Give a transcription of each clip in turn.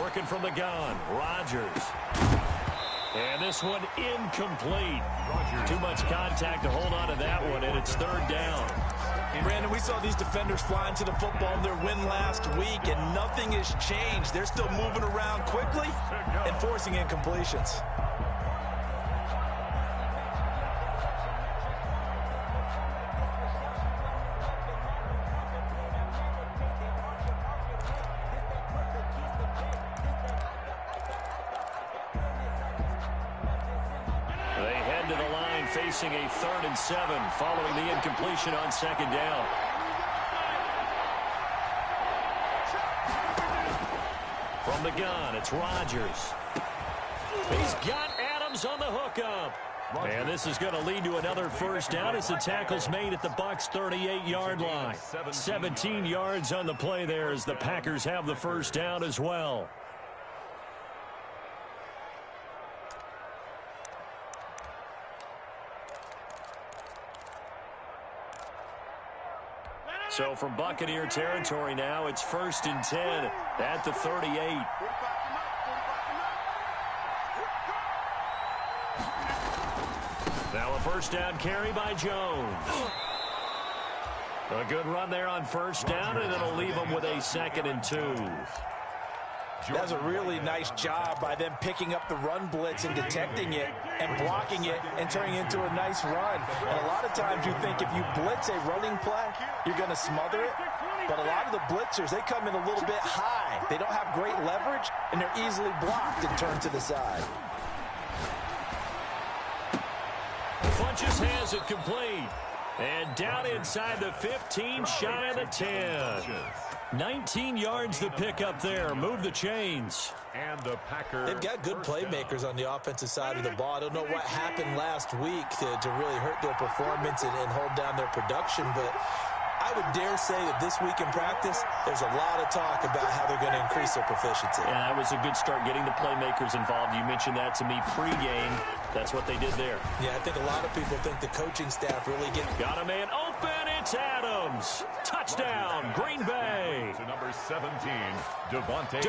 Working from the gun, Rodgers. And this one incomplete. Too much contact to hold on to that one, and it's third down. Brandon, we saw these defenders flying to the football in their win last week, and nothing has changed. They're still moving around quickly and forcing incompletions. Facing a 3rd and 7 following the incompletion on 2nd down. From the gun, it's Rodgers. He's got Adams on the hookup. And this is going to lead to another first down as the tackle's made at the Bucs' 38-yard line. 17 yards on the play there as the Packers have the first down as well. So from Buccaneer territory now, it's 1st and 10 at the 38. Now a first down carry by Jones. A good run there on first down, and it'll leave them with a 2nd and 2. That's a really nice job by them picking up the run blitz and detecting it and blocking it and turning it into a nice run. And a lot of times you think if you blitz a running play, you're going to smother it. But a lot of the blitzers, they come in a little bit high. They don't have great leverage, and they're easily blocked and turned to the side. Funches has it complete. And down inside the 15, shy of the 10. 19 yards to pick up there. Move the chains. And the Packers. They've got good playmakers on the offensive side of the ball. I don't know what happened last week to really hurt their performance and hold down their production, but I would dare say that this week in practice, there's a lot of talk about how they're going to increase their proficiency. And that was a good start getting the playmakers involved. You mentioned that to me pregame. That's what they did there. Yeah, I think a lot of people think the coaching staff really Got a man open. It's Adams. Touchdown, Green Bay. To number 17, Davante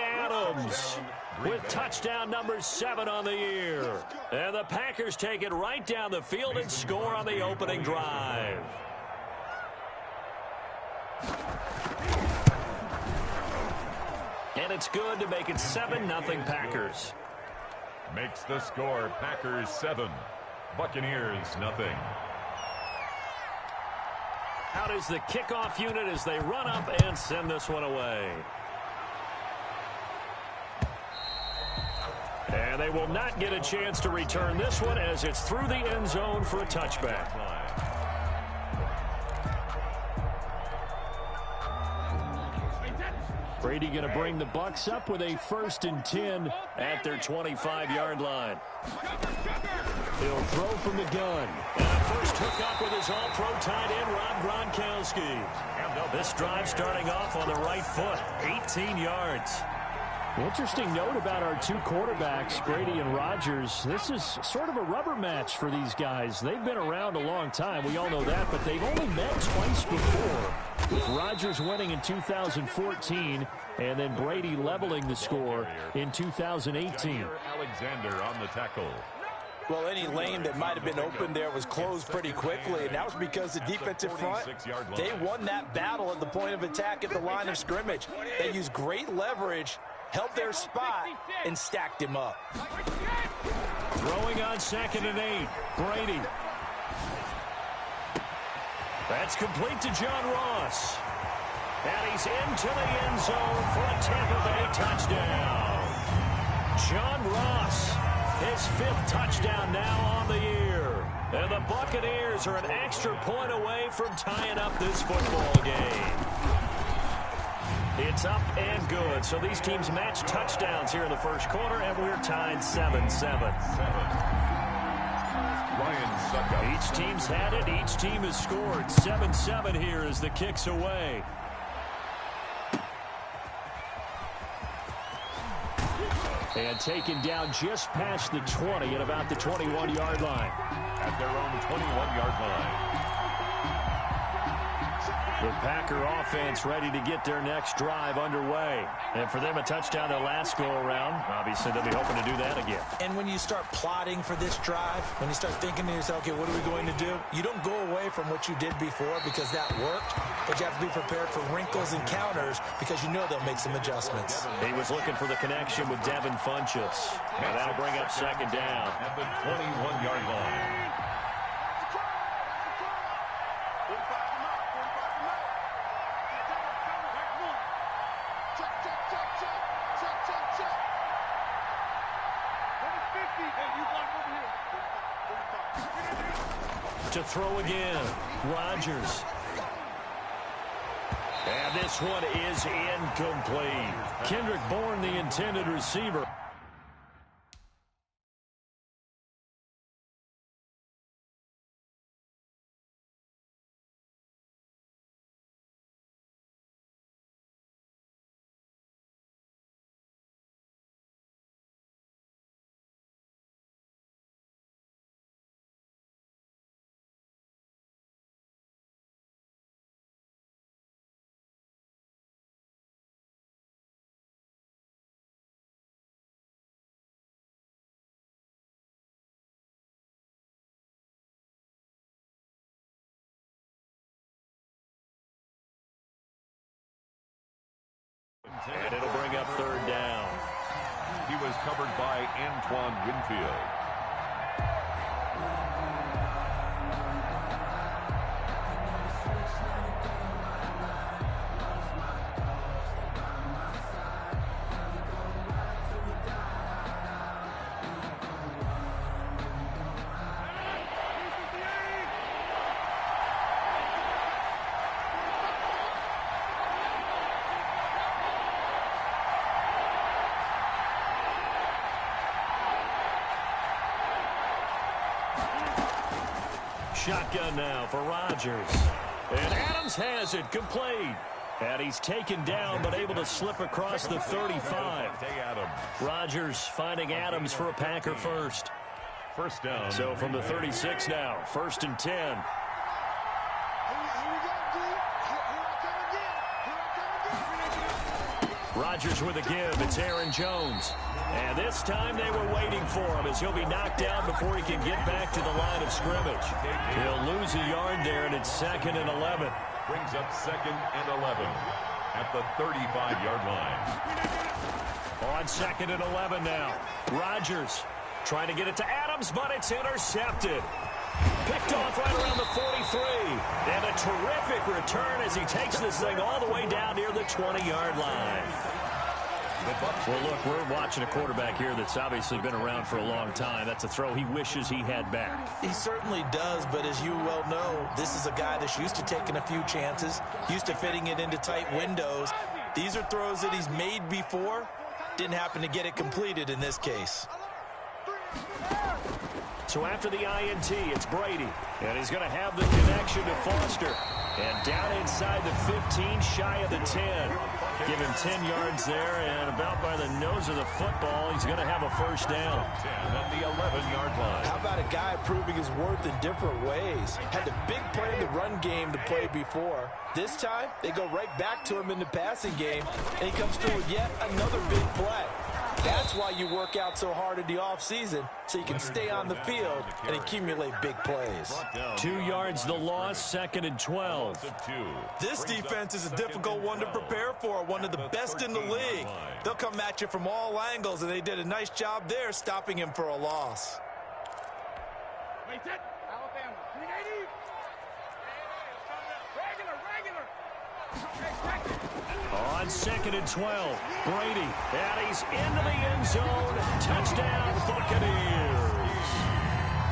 Adams with touchdown number 7 on the year. And the Packers take it right down the field and score on the opening drive. And it's good to make it 7-0 Packers. Makes the score Packers 7, Buccaneers nothing. Out is the kickoff unit as they run up and send this one away. And they will not get a chance to return this one as it's through the end zone for a touchback. Brady going to bring the Bucs up with a 1st and 10 at their 25-yard line. He'll throw from the gun. And a first hookup with his all-pro tight end, Rob Gronkowski. This drive starting off on the right foot, 18 yards. Interesting note about our two quarterbacks, Brady and Rodgers. This is sort of a rubber match for these guys. They've been around a long time. We all know that, but they've only met twice before. With Rodgers winning in 2014 and then Brady leveling the score in 2018. Alexander on the tackle. Well, any lane that might have been open there was closed pretty quickly, and that was because the defensive front, they won that battle at the point of attack at the line of scrimmage. They used great leverage, held their spot, and stacked him up. Throwing on 2nd and 8, Brady. That's complete to John Ross. And he's into the end zone for a Tampa Bay touchdown. John Ross, his 5th touchdown now on the year. And the Buccaneers are an extra point away from tying up this football game. It's up and good. So these teams match touchdowns here in the first quarter, and we're tied 7-7. Each team's had it. Each team has scored. 7-7 here as the kick's away. And taken down just past the 20 at about the 21-yard line. At their own 21-yard line. The Packer offense ready to get their next drive underway. And for them, a touchdown their last go-around. Obviously, they'll be hoping to do that again. And when you start plotting for this drive, when you start thinking to yourself, okay, what are we going to do? You don't go away from what you did before because that worked, but you have to be prepared for wrinkles and counters because you know they'll make some adjustments. He was looking for the connection with Devin Funchess. And that'll bring up second down. At the 21-yard line. To throw again, Rodgers. And this one is incomplete. Kendrick Bourne, the intended receiver. And it'll bring up third down. He was covered by Antoine Winfield. Shotgun now for Rodgers. And Adams has it complete. And he's taken down but able to slip across the 35. Rodgers finding Adams for a Packer first. First down. So from the 36 now, 1st and 10. Rodgers with a give. It's Aaron Jones. And this time they were waiting for him as he'll be knocked down before he can get back to the line of scrimmage. He'll lose a yard there, and it's 2nd and 11. Brings up 2nd and 11 at the 35-yard line. On 2nd and 11 now. Rodgers trying to get it to Adams, but it's intercepted. Picked off right around the 43. And a terrific return as he takes this thing all the way down near the 20-yard line. Well, look, we're watching a quarterback here that's obviously been around for a long time. That's a throw he wishes he had back. He certainly does, but as you well know, this is a guy that's used to taking a few chances, used to fitting it into tight windows. These are throws that he's made before. Didn't happen to get it completed in this case. So after the INT, it's Brady. And he's going to have the connection to Foster. And down inside the 15, shy of the 10. Give him 10 yards there, and about by the nose of the football, he's going to have a first down. 10 at the 11-yard line. How about a guy proving his worth in different ways? Had the big play in the run game to play before. This time, they go right back to him in the passing game, and he comes through with yet another big play. That's why you work out so hard in the offseason, so you can stay on the field and accumulate big plays. 2 yards the loss, 2nd and 12. This defense is a difficult one to prepare for, one of the best in the league. They'll come at you from all angles, and they did a nice job there stopping him for a loss. On 2nd and 12, Brady, and he's into the end zone. Touchdown, Buccaneers.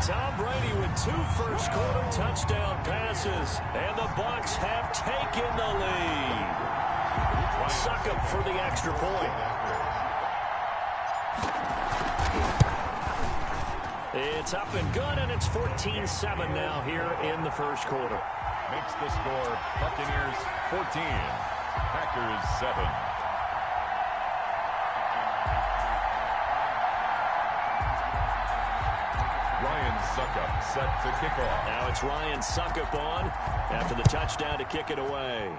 Tom Brady with 2 first-quarter touchdown passes, and the Bucs have taken the lead. Succop for the extra point. It's up and good, and it's 14-7 now here in the first quarter. Makes the score Buccaneers 14, Packers 7. Ryan Succop Suckup set to kick off. Now it's Ryan Suckup on after the touchdown to kick it away.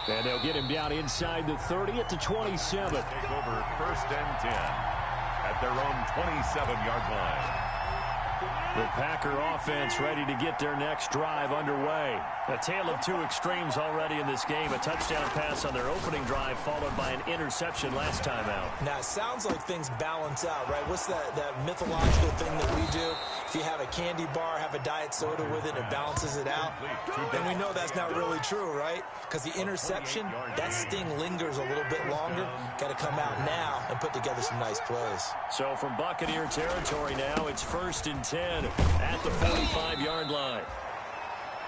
And they'll get him down inside the 30 at the 27. Take over 1st and 10 at their own 27-yard line. The Packer offense ready to get their next drive underway. A tale of two extremes already in this game. A touchdown pass on their opening drive followed by an interception last time out. Now, it sounds like things balance out, right? What's that mythological thing that we do? If you have a candy bar, have a diet soda with it, it balances it out. And we know that's not really true, right? Because the interception, that sting lingers a little bit longer. Got to come out now and put together some nice plays. So from Buccaneer territory now, it's 1st and 10 at the 45-yard line.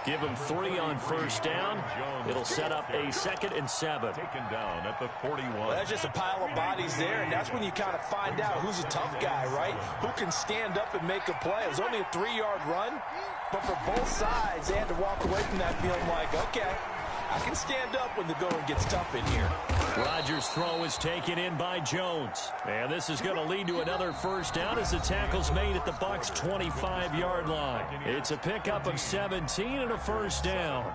Give them 3 on 1st down. It'll set up a 2nd and 7. Taken down at the 41. Well, that's just a pile of bodies there, and that's when you kind of find out who's a tough guy, right? Who can stand up and make a play. It was only a 3-yard run, but for both sides, they had to walk away from that feeling like, okay, I can stand up when the going gets tough in here. Rodgers' throw is taken in by Jones. And this is going to lead to another 1st down as the tackle's made at the Bucs' 25-yard line. It's a pickup of 17 and a 1st down.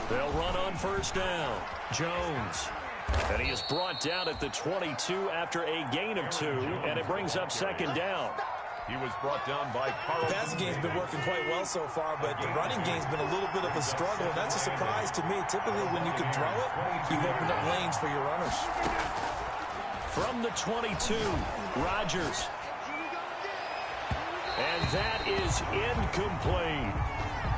They'll run on 1st down. Jones. And he is brought down at the 22 after a gain of 2, and it brings up 2nd down. He was brought down by Carl. The passing game's been working quite well so far, but the running game's been a little bit of a struggle, and that's a surprise to me. Typically, when you can throw it, you've opened up lanes for your runners. From the 22, Rodgers. And that is incomplete.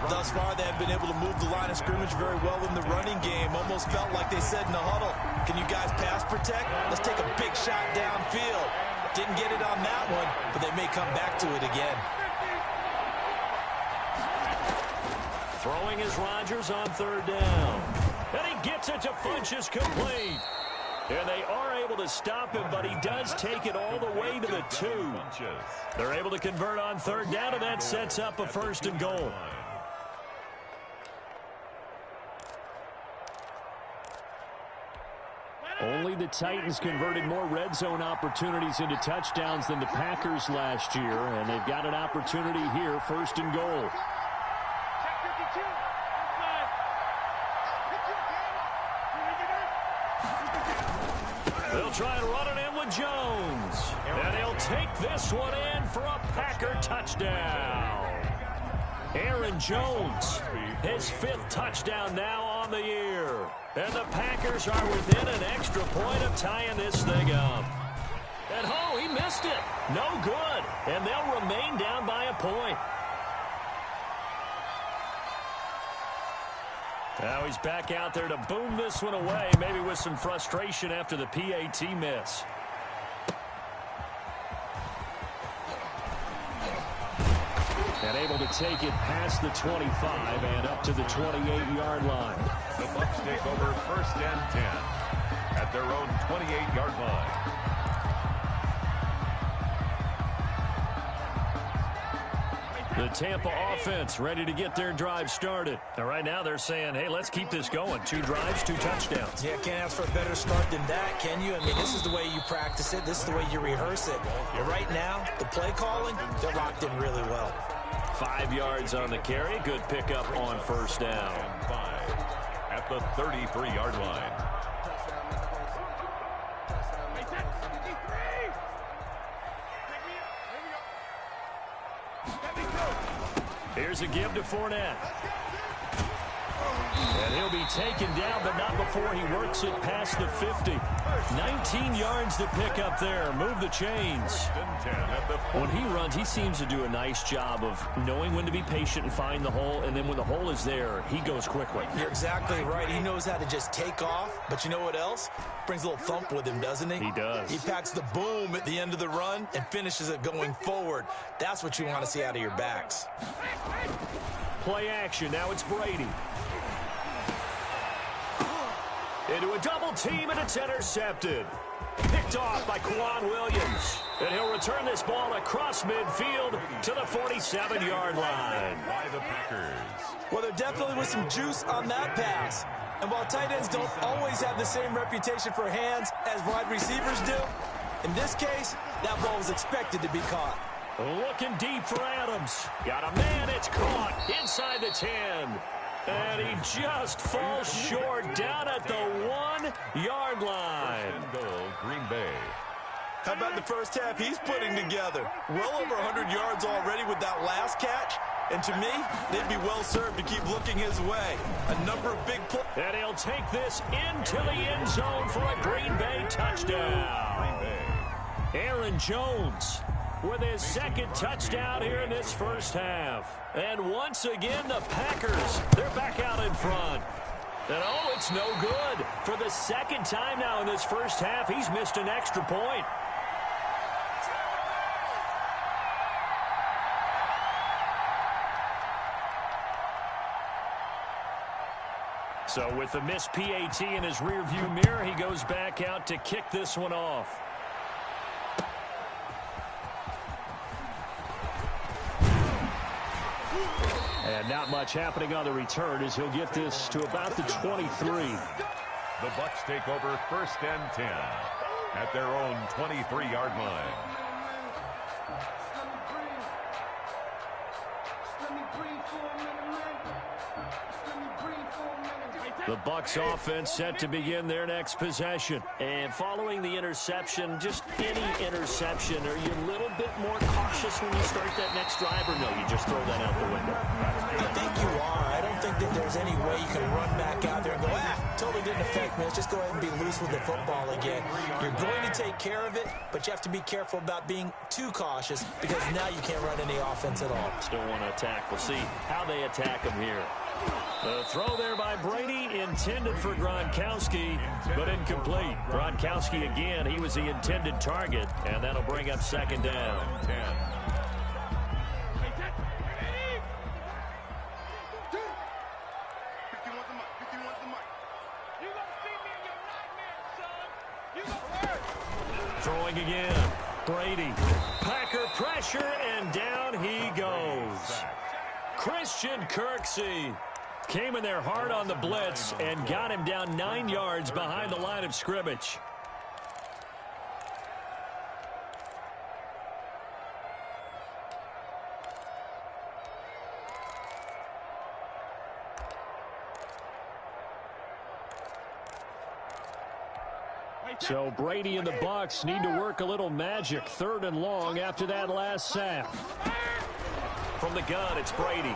Thus far, they have been able to move the line of scrimmage very well in the running game. Almost felt like they said in the huddle, can you guys pass protect? Let's take a big shot downfield. Didn't get it on that one, but they may come back to it again. Throwing is Rodgers on 3rd down. And he gets it to Funchess complete. And they are able to stop him, but he does take it all the way to the 2. They're able to convert on 3rd down, and that sets up a 1st and goal. Only the Titans converted more red zone opportunities into touchdowns than the Packers last year, and they've got an opportunity here, 1st and goal. They'll try and run it in with Jones, and he'll take this one in for a Packer touchdown. Aaron Jones, his 5th touchdown now on the year. And the Packers are within an extra point of tying this thing up. And oh, he missed it. No good. And they'll remain down by a point. Now he's back out there to boom this one away, maybe with some frustration after the PAT miss. And able to take it past the 25 and up to the 28-yard line. The Bucs take over 1st and 10 at their own 28-yard line. The Tampa offense ready to get their drive started. And right now they're saying, hey, let's keep this going. 2 drives, 2 touchdowns. Yeah, can't ask for a better start than that, can you? I mean, this is the way you practice it. This is the way you rehearse it. And right now, the play calling, they're locked in really well. 5 yards on the carry. Good pickup on 1st down. 5 at the 33-yard line. Here's a give to Fournette. And he'll be taken down, but not before he works it past the 50. 19 yards to pick up there. Move the chains. When he runs, he seems to do a nice job of knowing when to be patient and find the hole, and then when the hole is there, he goes quickly. You're exactly right. He knows how to just take off, but you know what else? Brings a little thump with him, doesn't he? He does. He packs the boom at the end of the run and finishes it going forward. That's what you want to see out of your backs. Play action. Now it's Brady. Into a double team, and it's intercepted. Picked off by Quan Williams. And he'll return this ball across midfield to the 47-yard line. By the Packers. Well, there definitely was some juice on that pass. And while tight ends don't always have the same reputation for hands as wide receivers do, in this case, that ball was expected to be caught. Looking deep for Adams. Got a man, it's caught inside the 10. And he just falls short down at the 1-yard line. Goal, Green Bay. How about the first half he's putting together? Well over 100 yards already with that last catch. And to me, they'd be well served to keep looking his way. A number of big plays. And he'll take this into the end zone for a Green Bay touchdown. Green Bay. Aaron Jones with his second touchdown here in this first half. And once again, the Packers, they're back out in front. And oh, it's no good. For the second time now in this first half, he's missed an extra point. So with the missed PAT in his rearview mirror, he goes back out to kick this one off. And not much happening on the return as he'll get this to about the 23. The Bucs take over first and 10 at their own 23-yard line. The Bucs offense set to begin their next possession. And following the interception, just any interception, are you a little bit more cautious when you start that next drive, or no, you just throw that out the window? I think you are. I don't think that there's any way you can run back out there and go, totally didn't affect me. Let's just go ahead and be loose with the football again. You're going to take care of it, but you have to be careful about being too cautious because now you can't run any offense at all. Still want to attack. We'll see how they attack him here. The throw there by Brady, intended for Gronkowski, but incomplete. Gronkowski again, he was the intended target, and that'll bring up second down. 10. Throwing again, Brady. Packer pressure, and down he goes. Christian Kirksey came in there hard on the blitz and got him down 9 yards behind the line of scrimmage. So Brady and the Bucs need to work a little magic. 3rd and long after that last sack. From the gun, it's Brady.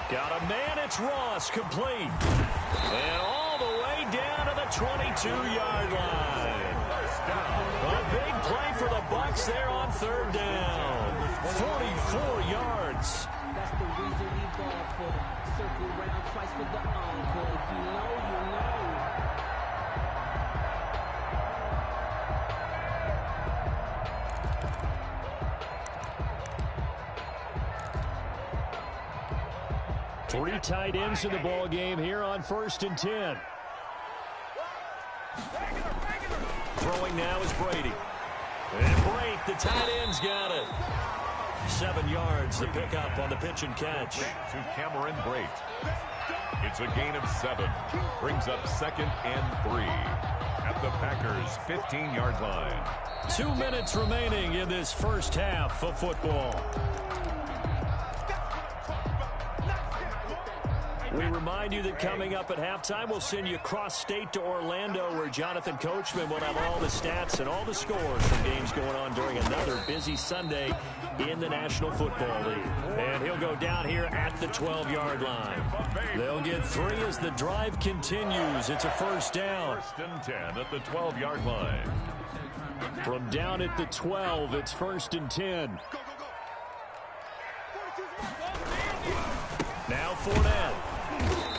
Got a man, it's Ross, complete. And all the way down to the 22-yard line. A big play for the Bucs there on 3rd down. 44 yards. That's the reason we ball for them. Circle around twice for the encore. If you know, you know. Three tight ends in the ball game here on 1st and 10. Throwing now is Brady. And Brake, the tight end's got it. 7 yards, the pickup on the pitch and catch. To Cameron Brate. It's a gain of 7. Brings up 2nd and 3 at the Packers' 15-yard line. 2 minutes remaining in this first half of football. We remind you that coming up at halftime, we'll send you cross-state to Orlando, where Jonathan Coachman will have all the stats and all the scores from games going on during another busy Sunday in the National Football League. And he'll go down here at the 12-yard line. They'll get 3 as the drive continues. It's a first down. 1st and 10 at the 12-yard line. From down at the 12, it's 1st and 10. Now Fournette.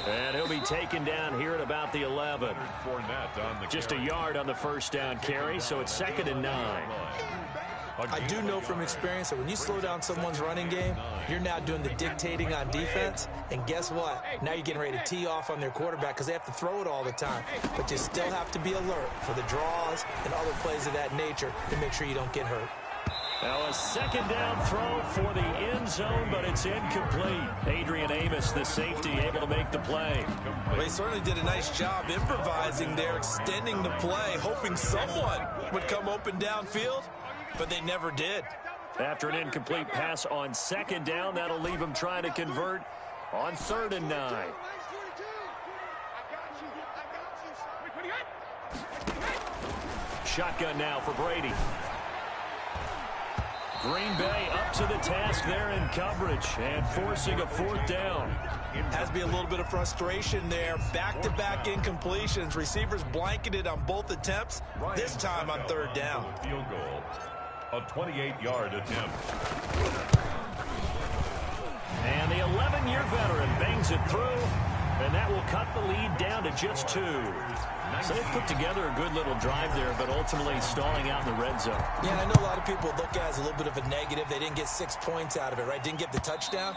And he'll be taken down here at about the 11. Fournette on the Just a yard on the first down carry, so it's 2nd and 9. I do know from experience that when you slow down someone's running game, you're now doing the dictating on defense. And guess what? Now you're getting ready to tee off on their quarterback because they have to throw it all the time. But you still have to be alert for the draws and other plays of that nature to make sure you don't get hurt. Now a second down throw for the end zone, but it's incomplete. Adrian Amos, the safety, able to make the play. Well, he certainly did a nice job improvising there, extending the play, hoping someone would come open downfield, but they never did. After an incomplete pass on second down, that'll leave him trying to convert on 3rd and 9. Shotgun now for Brady. Green Bay up to the task there in coverage and forcing a 4th down. Has to be a little bit of frustration there. Back-to-back incompletions. Receivers blanketed on both attempts, this time on 3rd down. Field goal, a 28-yard attempt. And the 11-year veteran bangs it through, and that will cut the lead down to just 2. So they put together a good little drive there, but ultimately stalling out in the red zone. Yeah, and I know a lot of people look at it as a little bit of a negative. They didn't get 6 points out of it, right? Didn't get the touchdown.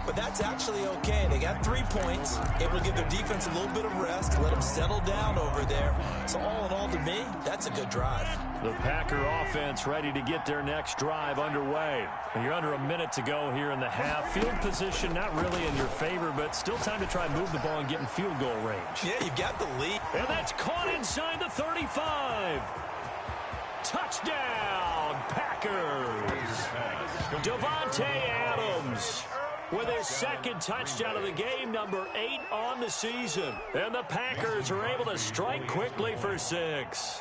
But that's actually okay. They got 3 points, able to give their defense a little bit of rest, let them settle down over there. So all in all, to me, that's a good drive. The Packer offense ready to get their next drive underway. And you're under a minute to go here in the half. Field position not really in your favor, but still time to try and move the ball and get in field goal range. Yeah, you got the lead. And that's caught inside the 35. Touchdown, Packers. Davante Adams with his 2nd touchdown of the game, number 8 on the season. And the Packers are able to strike quickly for 6.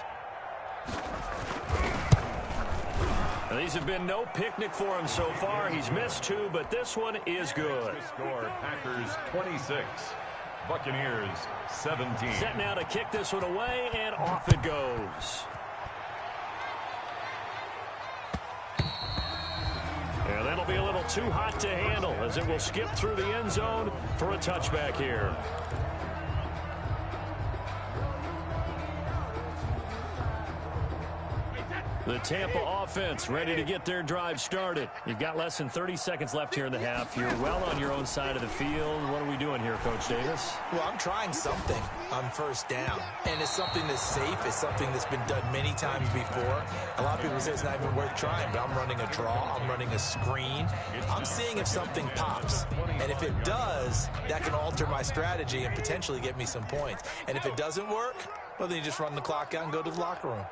Now, these have been no picnic for him so far. He's missed 2, but this one is good. Score, Packers 26, Buccaneers 17. Set now to kick this one away, and off it goes. And that'll be a little too hot to handle as it will skip through the end zone for a touchback here. The Tampa offense ready to get their drive started. You've got less than 30 seconds left here in the half. You're well on your own side of the field. What are we doing here, Coach Davis? Well, I'm trying something on 1st down. And it's something that's safe. It's something that's been done many times before. A lot of people say it's not even worth trying, but I'm running a draw. I'm running a screen. I'm seeing if something pops. And if it does, that can alter my strategy and potentially get me some points. And if it doesn't work, well, then you just run the clock out and go to the locker room.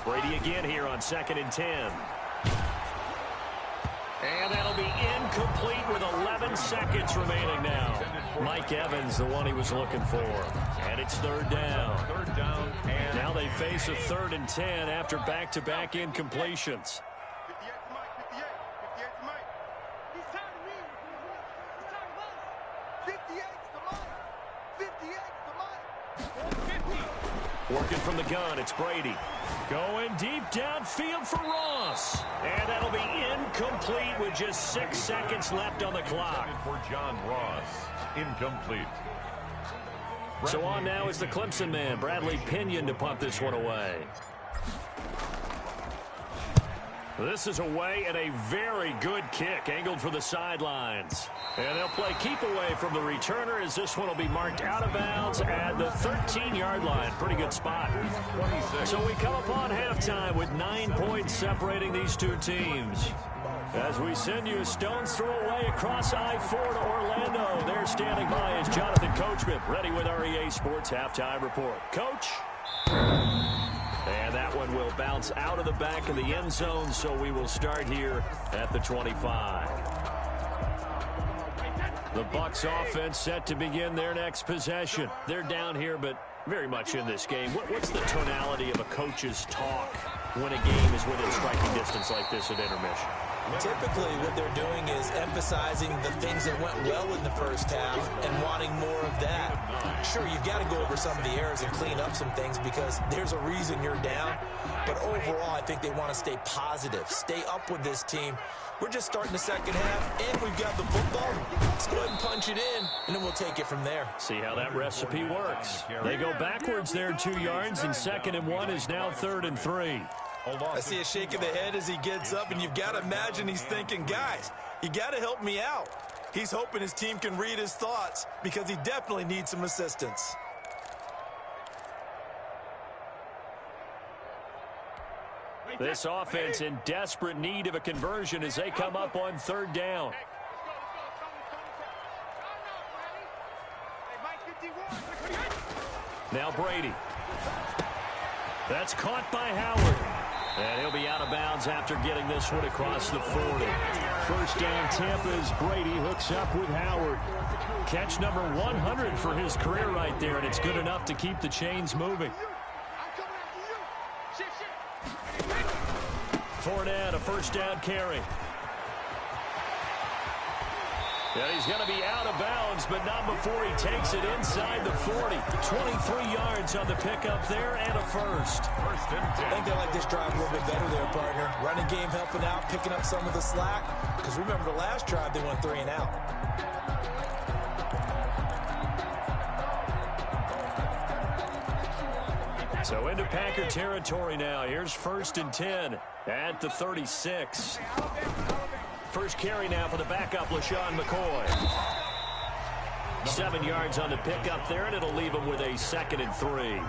Brady again here on 2nd and 10. And that'll be incomplete with 11 seconds remaining now. Mike Evans, the one he was looking for. And it's 3rd down. 3rd down. And now they face a 3rd and 10 after back-to-back incompletions. Working from the gun, it's Brady. Going deep downfield for Ross. And that'll be incomplete with just 6 seconds left on the clock. for John Ross, incomplete. So on now is the Clemson man, Bradley Pinion, to punt this one away. This is away and a very good kick, angled for the sidelines. And they'll play keep away from the returner as this one will be marked out of bounds at the 13-yard line. Pretty good spot. 26. So we come upon halftime with 9 points separating these two teams. As we send you a stone's throw away across I-4 to Orlando. There standing by is Jonathan Coachman, ready with our EA Sports Halftime Report. Coach? And that one will bounce out of the back of the end zone, so we will start here at the 25. The Bucs offense set to begin their next possession. They're down here, but very much in this game. What's the tonality of a coach's talk when a game is within striking distance like this at intermission? Typically, what they're doing is emphasizing the things that went well in the first half and wanting more of that. Sure, you've got to go over some of the errors and clean up some things because there's a reason you're down. But overall, I think they want to stay positive, stay up with this team. We're just starting the second half, and we've got the football. Let's go ahead and punch it in, and then we'll take it from there. See how that recipe works. They go backwards there 2 yards, and 2nd and 1 is now 3rd and 3. I see a shake of the head as he gets up, and you've got to imagine he's thinking, guys, you got to help me out. He's hoping his team can read his thoughts because he definitely needs some assistance. This offense in desperate need of a conversion as they come up on 3rd down. Now Brady. That's caught by Howard. And he'll be out of bounds after getting this one across the 40. First down Tampa as Brady hooks up with Howard. Catch number 100 for his career right there, and it's good enough to keep the chains moving. Fournette, a first down carry. And he's going to be out of bounds, but not before he takes it inside the 40. 23 yards on the pickup there and a first. I think they like this drive a little bit better there, partner. Running game helping out, picking up some of the slack. Because remember the last drive, they went 3 and out. So into Packer territory now. Here's 1st and 10 at the 36. First carry now for the backup, LaShawn McCoy. 7 yards on the pickup there, and it'll leave him with a 2nd and 3.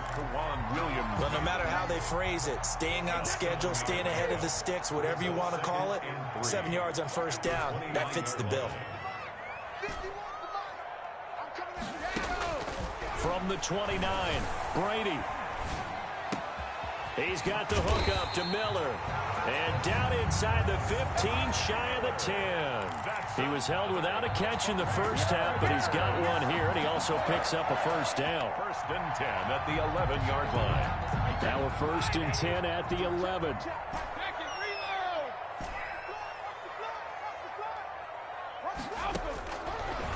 But no matter how they phrase it, staying on schedule, staying ahead of the sticks, whatever you want to call it, 7 yards on first down, that fits the bill. From the 29, Brady. He's got the hook up to Miller. And down inside the 15, shy of the 10. He was held without a catch in the first half, but he's got one here, and he also picks up a first down. 1st and 10 at the 11-yard line. Now a 1st and 10 at the 11.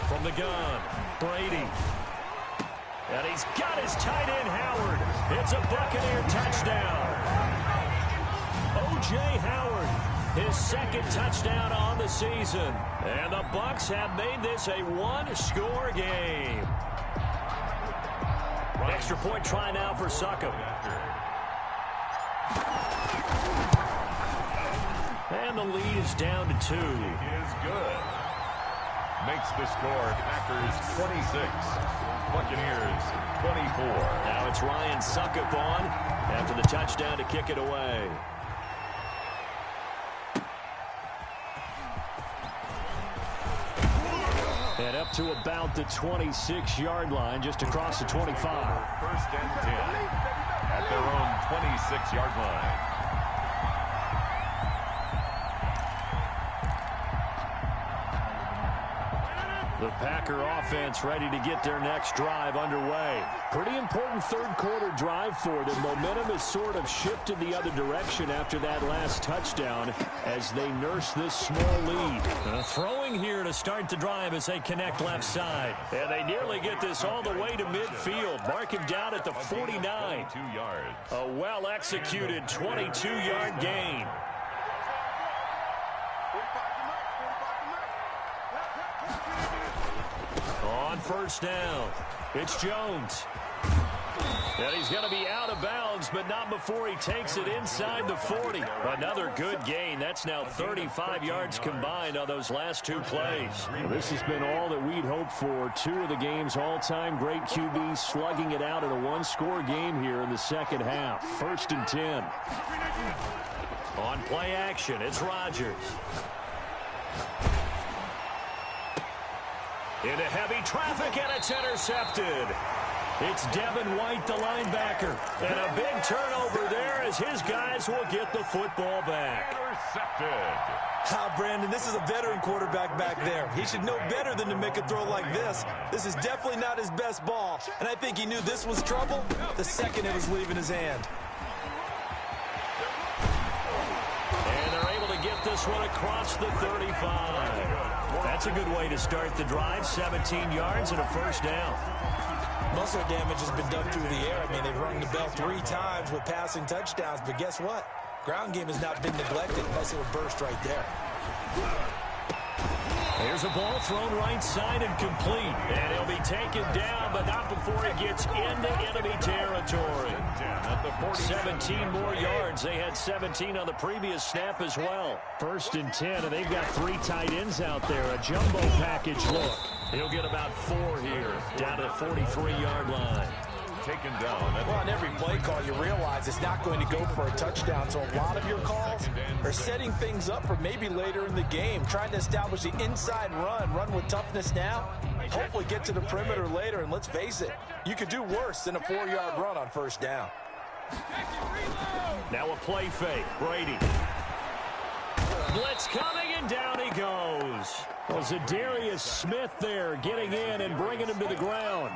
From the gun, Brady. And he's got his tight end, Howard. It's a Buccaneer touchdown. O.J. Howard, his 2nd touchdown on the season. And the Bucs have made this a one-score game. Extra point try now for Succop. And the lead is down to 2. Is good. Makes the score Packers 26. Buccaneers 24. Now it's Ryan Succop on after the touchdown to kick it away. And up to about the 26-yard line, just across the 25. 1st and 10 at their own 26-yard line. The Packer offense ready to get their next drive underway. Pretty important 3rd quarter drive for them. Momentum has sort of shifted the other direction after that last touchdown as they nurse this small lead. Throwing here to start the drive as they connect left side. And they nearly get this all the way to midfield. Mark him down at the 49. 2 yards. A well-executed 22-yard gain. On first down, it's Jones. And he's going to be out of bounds, but not before he takes it inside the 40. Another good gain. That's now 35 yards combined on those last 2 plays. Well, this has been all that we'd hoped for. 2 of the game's all-time great QBs slugging it out in a one-score game here in the second half. 1st and 10. On play action, it's Rodgers. Into heavy traffic, and it's intercepted. It's Devin White, the linebacker. And a big turnover there as his guys will get the football back. Intercepted. Brandon, this is a veteran quarterback back there. He should know better than to make a throw like this. This is definitely not his best ball. And I think he knew this was trouble the second it was leaving his hand. And they're able to get this this one across the 35. That's a good way to start the drive. 17 yards and a first down. Most of the damage has been done through the air. I mean, they've rung the bell 3 times with passing touchdowns, but guess what? Ground game has not been neglected. Nice little burst right there. Here's a ball thrown right side and complete. And he'll be taken down, but not before he gets into enemy territory. 17 more yards. They had 17 on the previous snap as well. 1st and 10, and they've got 3 tight ends out there. A jumbo package look. He'll get about 4 here, down to the 43-yard line. Taken down. Well, on every play call, you realize it's not going to go for a touchdown. So a lot of your calls are setting things up for maybe later in the game, trying to establish the inside run with toughness now, hopefully get to the perimeter later. And let's face it, you could do worse than a 4-yard run on 1st down. Now a play fake. Brady. Blitz coming, and down he goes. Well, Zadarius Smith there getting in and bringing him to the ground.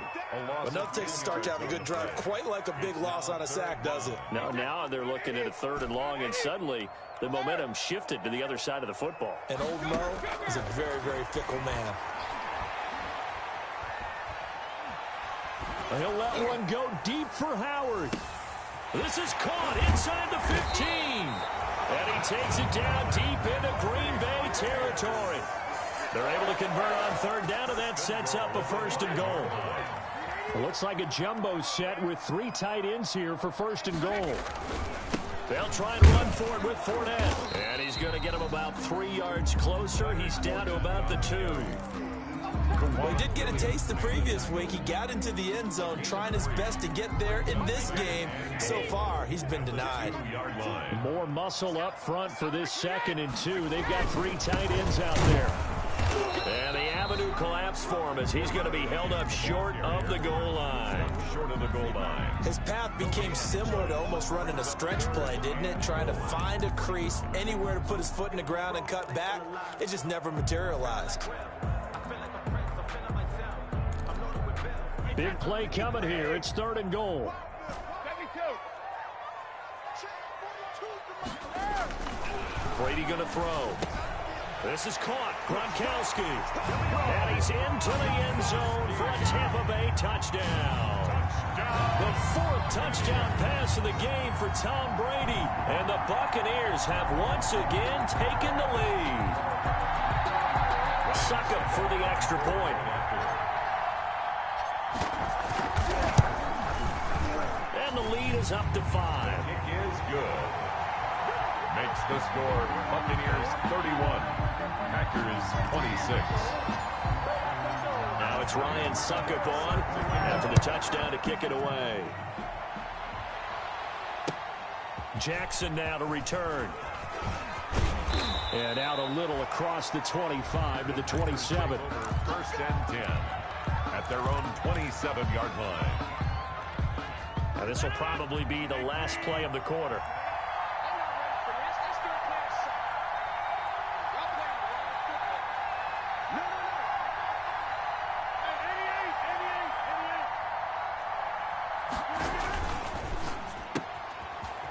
Enough takes to start to have a good drive. Quite like a big loss on a sack, does it? Now they're looking at a 3rd and long, and suddenly the momentum shifted to the other side of the football. And old Mo is a very, very fickle man. He'll let one go deep for Howard. This is caught inside the 15. And he takes it down deep into Green Bay territory. They're able to convert on 3rd down, and that sets up a 1st and goal. It looks like a jumbo set with 3 tight ends here for 1st and goal. They'll try and run for it with Fournette. And he's going to get him about 3 yards closer. He's down to about the 2. Well, he did get a taste the previous week. He got into the end zone trying his best to get there in this game. So far, he's been denied. More muscle up front for this 2nd and 2. They've got 3 tight ends out there. And the avenue collapsed for him as he's going to be held up short of the goal line. His path became similar to almost running a stretch play, didn't it? Trying to find a crease, anywhere to put his foot in the ground and cut back. It just never materialized. Big play coming here. It's 3rd and goal. Brady going to throw. This is caught. Gronkowski. And he's into the end zone for a Tampa Bay touchdown. The 4th touchdown pass of the game for Tom Brady. And the Buccaneers have once again taken the lead. Succop for the extra point. And the lead is up to 5. Kick is good. Makes the score Buccaneers 31, Packers 26. Now it's Ryan Succop on after the touchdown to kick it away. Jackson now to return. And out a little across the 25 to the 27. 1st and 10 at their own 27-yard line. Now this will probably be the last play of the quarter.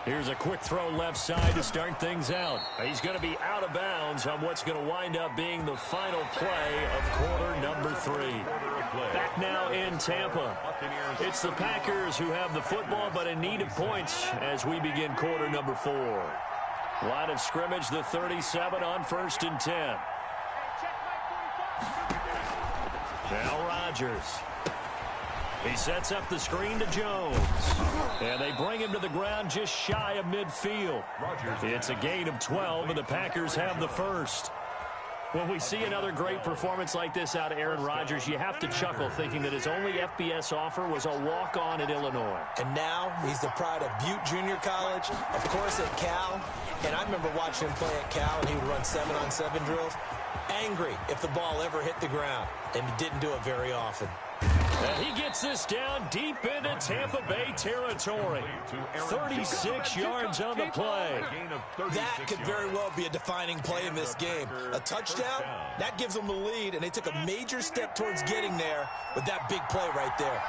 Here's a quick throw left side to start things out. He's going to be out of bounds on what's going to wind up being the final play of quarter number 3. Back now in Tampa. It's the Packers who have the football but in need of points as we begin quarter number 4. Line of scrimmage, the 37 on 1st and 10. Now Rodgers. He sets up the screen to Jones. And they bring him to the ground just shy of midfield. It's a gain of 12, and the Packers have the 1st. When we see another great performance like this out of Aaron Rodgers, you have to chuckle thinking that his only FBS offer was a walk-on at Illinois. And now he's the pride of Butte Junior College, of course at Cal. And I remember watching him play at Cal, and he would run 7-on-7 drills. Angry if the ball ever hit the ground, and he didn't do it very often. And he gets this down deep into Tampa Bay territory. 36 yards on the play. That could very well be a defining play in this game. A touchdown, that gives them the lead, and they took a major step towards getting there with that big play right there.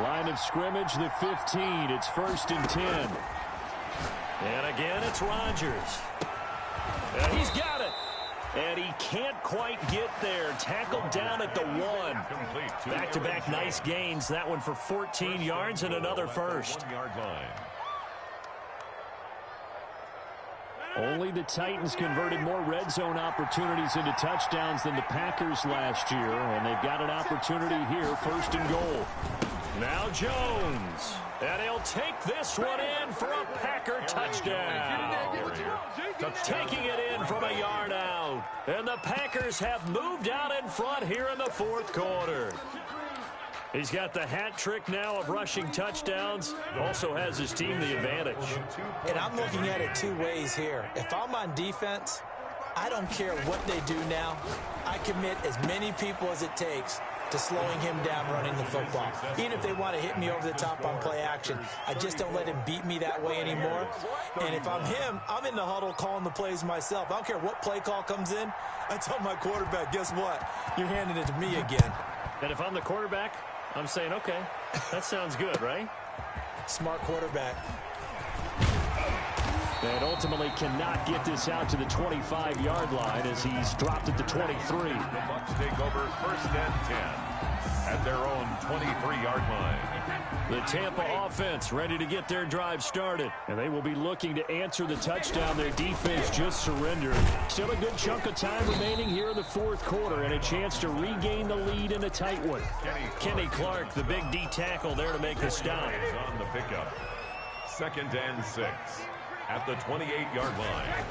Line of scrimmage, the 15. It's 1st and 10. And again, it's Rodgers. And he's got it. can't quite get there. Tackled down at the 1. Back-to-back nice gains. That one for 14 yards and another first. 1-yard line. Only the Titans converted more red zone opportunities into touchdowns than the Packers last year, and they've got an opportunity here, 1st and goal. Now Jones, and he'll take this one in for a Packer touchdown. Taking it in from a yard out, and the Packers have moved out in front here in the 4th quarter. He's got the hat trick now of rushing touchdowns. Also has his team the advantage. And I'm looking at it 2 ways here. If I'm on defense, I don't care what they do now. I commit as many people as it takes to slowing him down running the football. Even if they want to hit me over the top on play action, I just don't let him beat me that way anymore. And if I'm him, I'm in the huddle calling the plays myself. I don't care what play call comes in. I tell my quarterback, guess what? You're handing it to me again. And if I'm the quarterback, I'm saying, okay, that sounds good, right? Smart quarterback. And ultimately cannot get this out to the 25-yard line as he's dropped at the 23. The Bucs take over 1st and 10 at their own 23-yard line. The Tampa offense ready to get their drive started. And they will be looking to answer the touchdown their defense just surrendered. Still a good chunk of time remaining here in the 4th quarter and a chance to regain the lead in a tight one. Kenny Clark, the big D tackle there to make the stop. On the pickup. 2nd and 6 at the 28-yard line.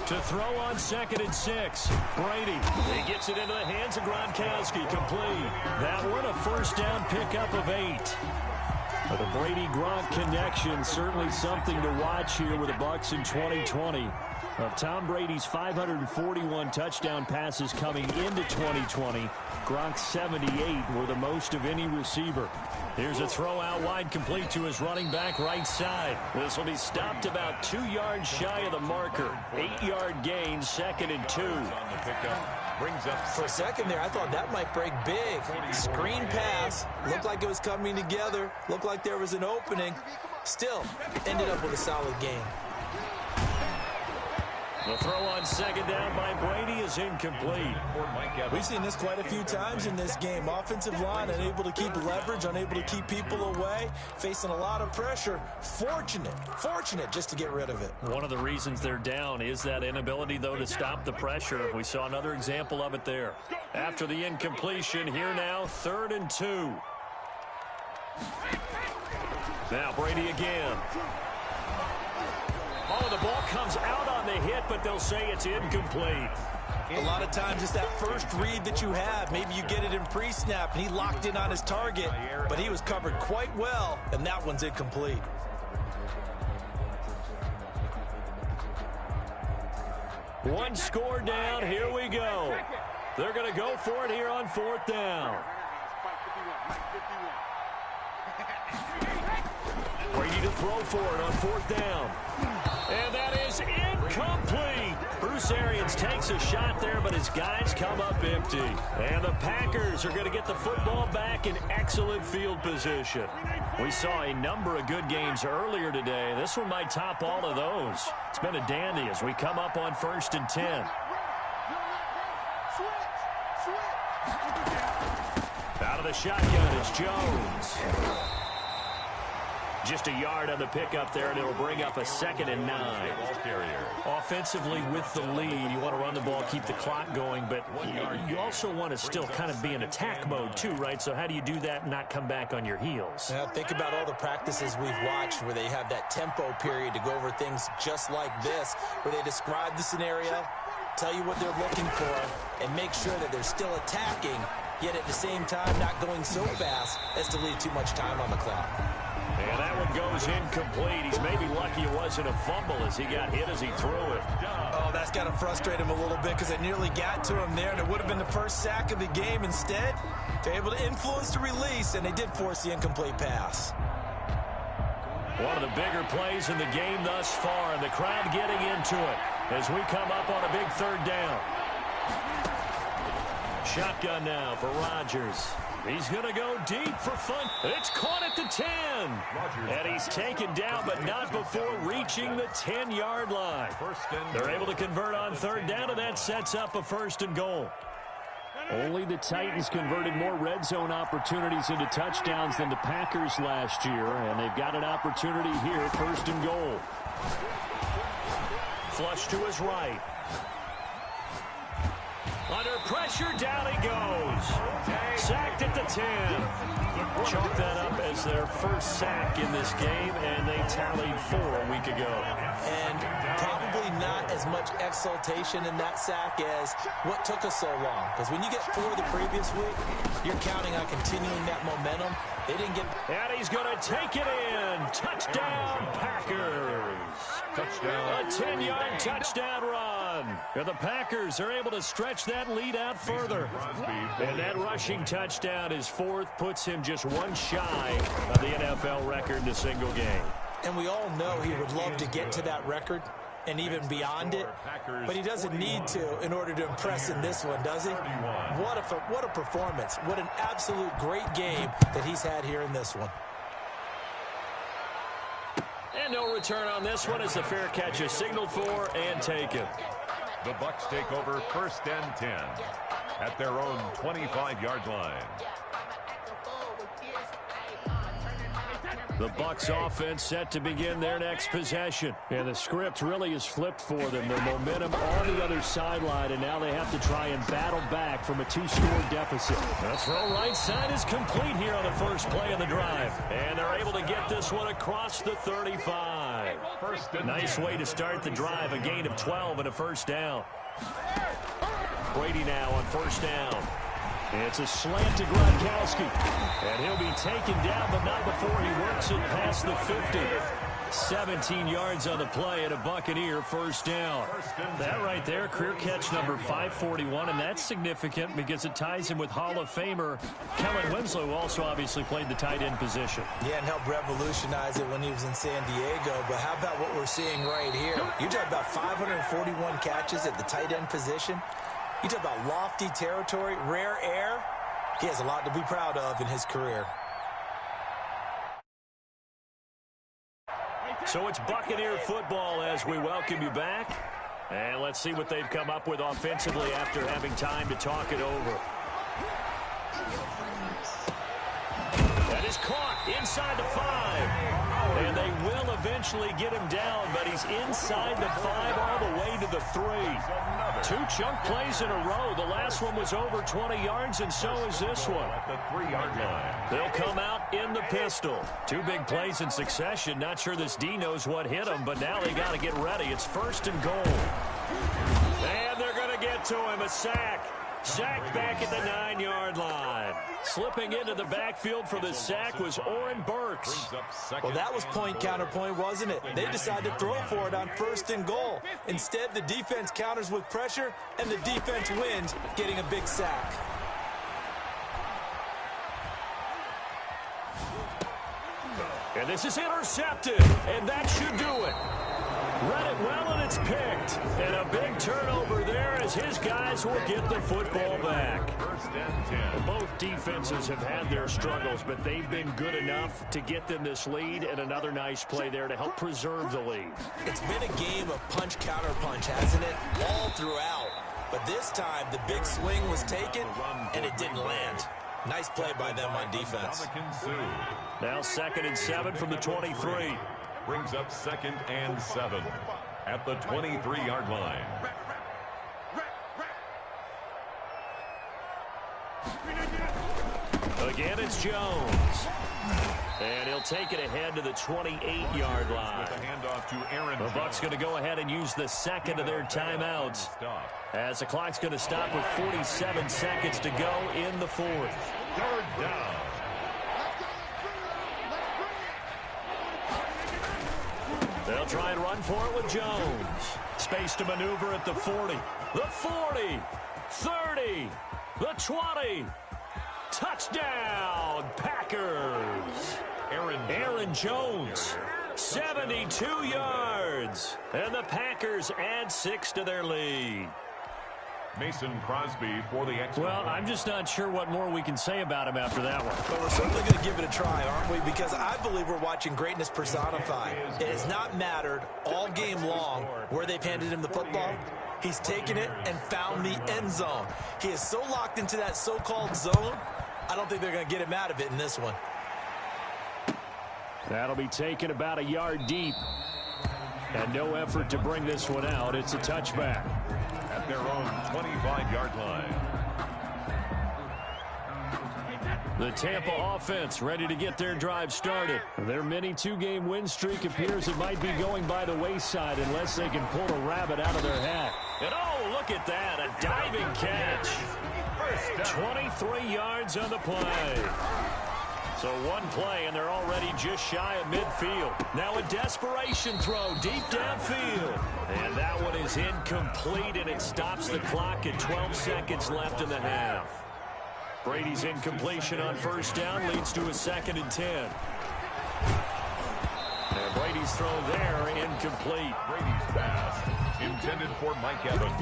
To throw on 2nd and 6. Brady. He gets it into the hands of Gronkowski. Complete. That one a 1st down pickup of 8. But the Brady-Gronk connection, certainly something to watch here with the Bucs in 2020. Of Tom Brady's 541 touchdown passes coming into 2020, Gronk's 78 were the most of any receiver. Here's a throw out wide, complete to his running back right side. This will be stopped about 2 yards shy of the marker. 8-yard gain, 2nd and 2. On the pickup, brings up For a second there, I thought that might break big. Screen pass. Looked like it was coming together. Looked like there was an opening. Still, ended up with a solid game. The throw on 2nd down by Brady is incomplete. We've seen this quite a few times in this game. Offensive line unable to keep leverage, unable to keep people away, facing a lot of pressure. Fortunate just to get rid of it. One of the reasons they're down is that inability, though, to stop the pressure. We saw another example of it there. After the incompletion, here now, 3rd and 2. Now Brady again. Oh, the ball comes out on the hit, but they'll say it's incomplete. A lot of times it's that first read that you have. Maybe you get it in pre-snap, and he locked in on his target, but he was covered quite well, and that one's incomplete. One score down. Here we go. They're going to go for it here on 4th down. Brady to throw for it on 4th down. And that is incomplete. Bruce Arians takes a shot there, but his guys come up empty. And the Packers are going to get the football back in excellent field position. We saw a number of good games earlier today. This one might top all of those. It's been a dandy as we come up on 1st and 10. Out of the shotgun is Jones. Just a yard on the pickup there, and it'll bring up a 2nd and 9. Offensively with the lead, you want to run the ball, keep the clock going, but you also want to still kind of be in attack mode too, right? So how do you do that and not come back on your heels? Now, think about all the practices we've watched where they have that tempo period to go over things just like this, where they describe the scenario, tell you what they're looking for, and make sure that they're still attacking, yet at the same time not going so fast as to leave too much time on the clock. And that one goes incomplete. He's maybe lucky it wasn't a fumble as he got hit as he threw it. Oh, that's got to frustrate him a little bit because it nearly got to him there, and it would have been the first sack of the game. Instead, they're able to influence the release, and they did force the incomplete pass. One of the bigger plays in the game thus far, and the crowd getting into it as we come up on a big 3rd down. Shotgun now for Rodgers. He's going to go deep for fun. It's caught at the 10. And he's taken down, but not before reaching the 10-yard line. They're able to convert on third down, and that sets up a first and goal. Only the Titans converted more red zone opportunities into touchdowns than the Packers last year, and they've got an opportunity here, first and goal. Flush to his right. Under pressure, down he goes. Sacked at the 10. Chalk that up as their first sack in this game, and they tallied 4 a week ago. And probably not as much exultation in that sack as what took us so long. Because when you get 4 the previous week, you're counting on continuing that momentum. They didn't get... And he's going to take it in. Touchdown, Packers. Touchdown. A 10-yard touchdown run. And the Packers are able to stretch that lead out further. And that rushing touchdown, his 4th, puts him just 1 shy of the NFL record in a single game. And we all know he would love to get to that record and even beyond it, but he doesn't need to in order to impress in this one, does he? What a performance. What an absolute great game that he's had here in this one. And no return on this one as the fair catch is signaled for and taken. The Bucs take over first and 10 at their own 25-yard line. The Bucs offense set to begin their next possession. And the script really is flipped for them. Their momentum on the other sideline, and now they have to try and battle back from a 2-score deficit. The throw right side is complete here on the first play of the drive. And they're able to get this one across the 35. Nice way to start the drive, a gain of 12 and a first down. Brady now on first down. It's a slant to Gronkowski. And he'll be taken down, but not before he works it past the 50. 17 yards on the play and a Buccaneer first down. That right there, career catch number 541, and that's significant because it ties him with Hall of Famer Kellen Winslow, who also obviously played the tight end position. Yeah, and helped revolutionize it when he was in San Diego. But how about what we're seeing right here? You talk about 541 catches at the tight end position. You talk about lofty territory, rare air. He has a lot to be proud of in his career. So it's Buccaneer football as we welcome you back. And let's see what they've come up with offensively after having time to talk it over. That is caught inside the 5. And they will eventually get him down, but he's inside the 5 all the way to the 3. 2 chunk plays in a row. The last one was over 20 yards, and so is this one. At the 3-yard line. They'll come out in the pistol. 2 big plays in succession. Not sure this D knows what hit him, but now they got to get ready. It's first and goal. And they're going to get to him. A sack. Sacked back at the 9-yard line. Slipping into the backfield for the sack was Oren Burks. Well, that was point counterpoint, wasn't it? They decided to throw for it on first and goal. Instead, the defense counters with pressure, and the defense wins, getting a big sack. And this is intercepted, and that should do it. Read it well, and it's picked. And a big turnover there as his guys will get the football back. First and 10. Both defenses have had their struggles, but they've been good enough to get them this lead, and another nice play there to help preserve the lead. It's been a game of punch-counter-punch, hasn't it? All throughout. But this time, the big swing was taken, and it didn't land. Nice play by them on defense. Now 2nd and 7 from the 23. Brings up 2nd and 7 at the 23-yard line. Again, it's Jones. And he'll take it ahead to the 28-yard line. The Bucs going to go ahead and use the second of their timeouts, as the clock's going to stop with 47 seconds to go in the 4th. 3rd down. They'll try and run for it with Jones. Space to maneuver at the 40. The 40. 30. The 20. Touchdown, Packers. Aaron Jones, 72 yards. And the Packers add 6 to their lead. Mason Crosby for the extra. Well, I'm just not sure what more we can say about him after that one. But we're certainly going to give it a try, aren't we? Because I believe we're watching greatness personified. It has not mattered all game long where they've handed him the football. He's taken it and found the end zone. He is so locked into that so-called zone, I don't think they're going to get him out of it in this one. That'll be taken about a yard deep. And no effort to bring this one out. It's a touchback. At their own 25-yard line. The Tampa offense ready to get their drive started. Their mini two-game win streak appears it might be going by the wayside unless they can pull a rabbit out of their hat. And oh, look at that, a diving catch. 23 yards on the play. So one play, and they're already just shy of midfield. Now a desperation throw deep downfield. And that one is incomplete, and it stops the clock at 12 seconds left in the half. Brady's incompletion on first down leads to a 2nd and 10. And Brady's throw there, incomplete. Brady's pass, intended for Mike Evans,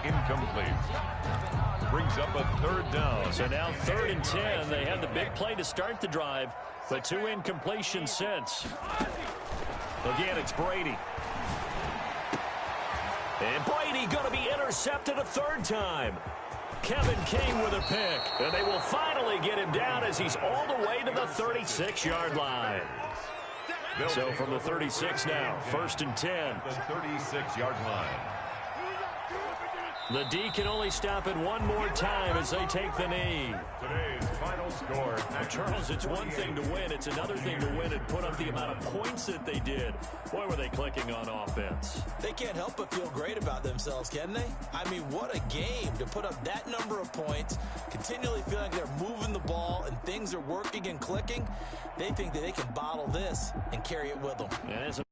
incomplete. Brings up a 3rd down. So now 3rd and 10. They had the big play to start the drive, but 2 incompletions since. Again, it's Brady. And Brady going to be intercepted a 3rd time. Kevin King with a pick. And they will finally get him down as he's all the way to the 36-yard line. So from the 36 now, 1st and 10. The 36-yard line. The D can only stop it one more time as they take the knee. Today's final score. Charles, it's one thing to win. It's another thing to win and put up the amount of points that they did. Boy, were they clicking on offense. They can't help but feel great about themselves, can they? I mean, what a game to put up that number of points, continually feeling like they're moving the ball and things are working and clicking. They think that they can bottle this and carry it with them. And as a